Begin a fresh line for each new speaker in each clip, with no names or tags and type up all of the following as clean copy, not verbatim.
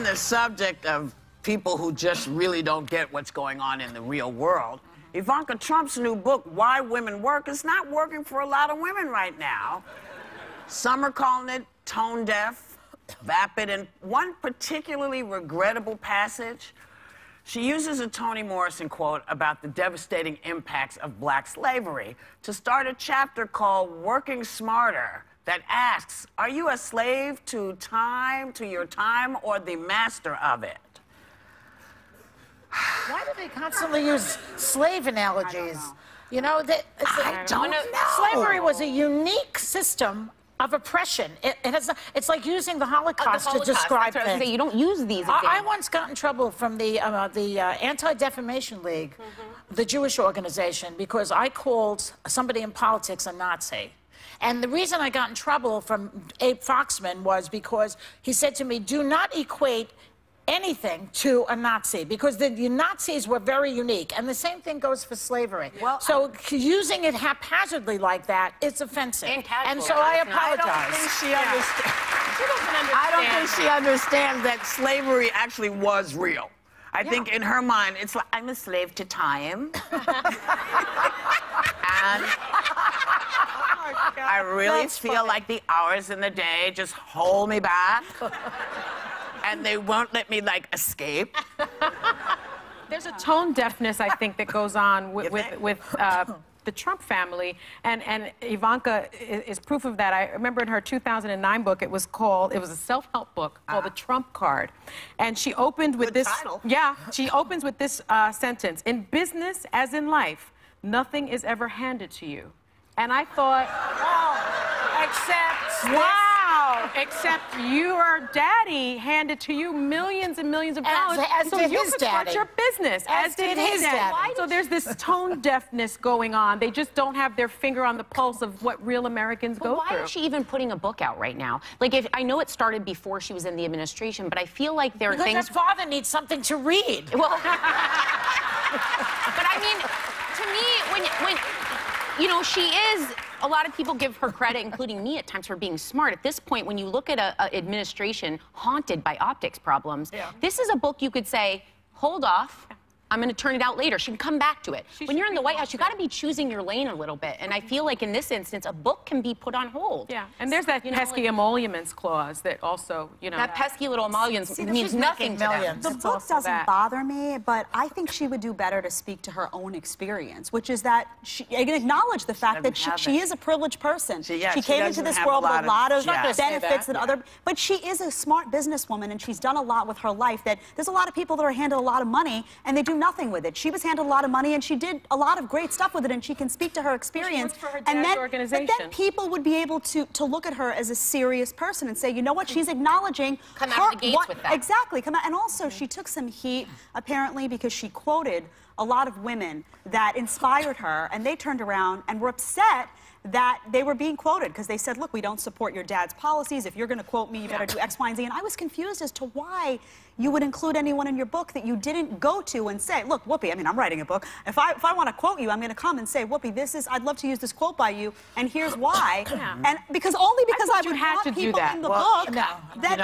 the subject of people who just really don't get what's going on in the real world, Ivanka Trump's new book, Why Women Work, is not working for a lot of women right now. Some are calling it tone deaf, vapid, and one particularly regrettable passage, she uses a Toni Morrison quote about the devastating impacts of black slavery to start a chapter called Working Smarter that asks, are you a slave to your time, or the master of it?
Why do they constantly use slave analogies? You know,
I don't know.
Slavery was a unique system of oppression. It's like using the Holocaust, to describe things.
You don't use these examples.
I once got in trouble from the Anti-Defamation League, the Jewish organization, because I called somebody in politics a Nazi. And the reason I got in trouble from Abe Foxman was because he said to me, do not equate anything to a Nazi, because the Nazis were very unique, and the same thing goes for slavery. Well, so using it haphazardly like that, it's offensive. And so I apologize.
I don't think she understands. I don't think she understands that slavery actually was real. I think in her mind, it's like, I'm a slave to time. And I really feel like the hours in the day just hold me back. And they won't let me, like, escape.
There's a tone deafness, I think, that goes on with the Trump family, and Ivanka is proof of that. I remember in her 2009 book, it was a self-help book called The Trump Card, and she opened with this.
Title.
Yeah, she opens with this sentence: "In business, as in life, nothing is ever handed to you." And I thought, except except your daddy handed to you millions and millions of dollars,
so you
could start your business, as did his daddy. So there's this tone deafness going on. They just don't have their finger on the pulse of what real Americans go through.
Why is she even putting a book out right now? Like, I know it started before she was in the administration, but I feel like there are things...
Because her father needs something to read.
Well, but I mean, to me, when you know, she is... A lot of people give her credit, including me at times, for being smart. At this point, when you look at an administration haunted by optics problems, this is a book you could say, hold off. I'm going to turn it out later. She can come back to it. When you're in the White House, you got to be choosing your lane a little bit. And I feel like in this instance, a book can be put on hold.
Yeah, and there's that pesky emoluments clause that also, you know...
That pesky little emoluments means nothing to them.
The book doesn't bother me, but I think she would do better to speak to her own experience, which is that she acknowledge the fact that she is a privileged person. She came into this world with a lot of benefits that other... But she is a smart businesswoman, and she's done a lot with her life. That there's a lot of people that are handed a lot of money, and they do nothing with it. She was handed a lot of money, and she did a lot of great stuff with it, and she can speak to her experience.
She worked for her dad's organization.
But then people would be able to look at her as a serious person and say, you know what, she's acknowledging
come out of the gates with that.
Exactly. Come out. And also, she took some heat, apparently, because she quoted a lot of women that inspired her, and they turned around and were upset that they were being quoted, because they said, look, we don't support your dad's policies. If you're going to quote me, you better do X, Y, and Z. And I was confused as to why you would include anyone in your book that you didn't go to and say, look, Whoopi, I mean, I'm writing a book. If I want to quote you, I'm going to come and say, Whoopi, I'd love to use this quote by you, and here's why. And because I would want people in the book that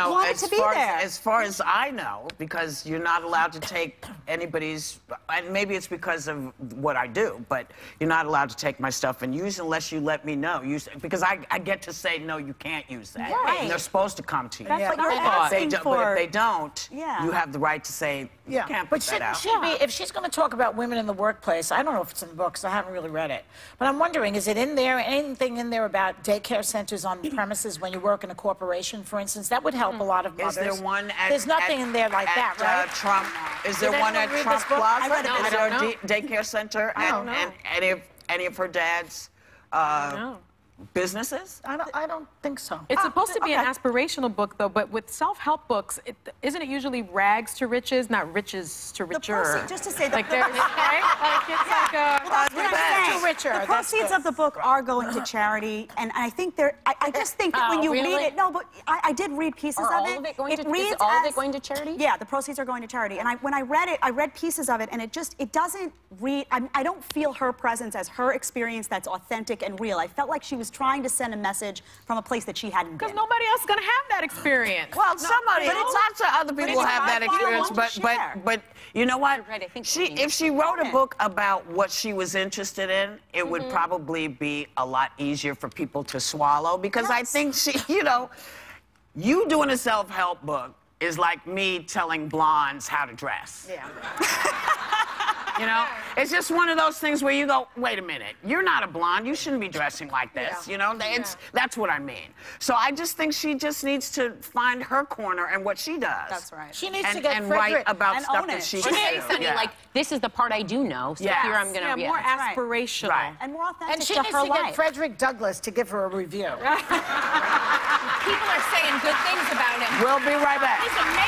wanted to be there.
As far as I know, because you're not allowed to take anybody's, and maybe it's because of what I do, but you're not allowed to take my stuff and use unless you let me know. Because I get to say, no, you can't use that.
Right.
And they're supposed to come to you.
That's what you're asking for.
But if they don't, you have the right to say, you can't put that out.
If she's going to talk about women in the workplace, I don't know if it's in the books, I haven't really read it, but I'm wondering, is it in there, anything in there about daycare centers on premises when you work in a corporation, for instance? That would help a lot of mothers.
Is there one at...
There's nothing in there like that, right?
Trump. Is there one at Trump Plaza? Is there a daycare center? And any of her dad's businesses?
I don't think so.
It's supposed to be an aspirational book, though, but with self-help books, isn't it usually rags to riches, not riches to richer?
Just to say that...
Like there's, right? Like it's like a...
best.
To Richard.
The proceeds of the book are going to charity, and I think I just think that when you read it, no, but I did read pieces of it.
All of it going to,
reads
is all of
as-
it going to charity?
Yeah, the proceeds are going to charity. And when I read it, I read pieces of it, and it doesn't read. I don't feel her presence as her experience that's authentic and real. I felt like she was trying to send a message from a place that she hadn't been.
Because nobody else is going to have that experience.
Well, somebody,
but it's-
lots of other people
it's
have that
my file
experience,
to share.
but you know what?
Right, I think
if she wrote a book about what she was interested in, it would probably be a lot easier for people to swallow, because I think she, you doing a self-help book is like me telling blondes how to dress.
Yeah.
It's just one of those things where you go, wait a minute, you're not a blonde, you shouldn't be dressing like this, That's what I mean. So I just think she just needs to find her corner and what she does.
That's right.
She needs to
And
get
write
Frederick
about
and
stuff
own
that
it.
she
Or
can
say
do.
something like, this is the part I do know, so
Yes.
here I'm going to...
more
right.
aspirational.
Right.
And more authentic
And she
to
needs
her
to get
life.
Frederick Douglass to give her a review.
People are saying good things about him.
We'll be right back.
He's amazing.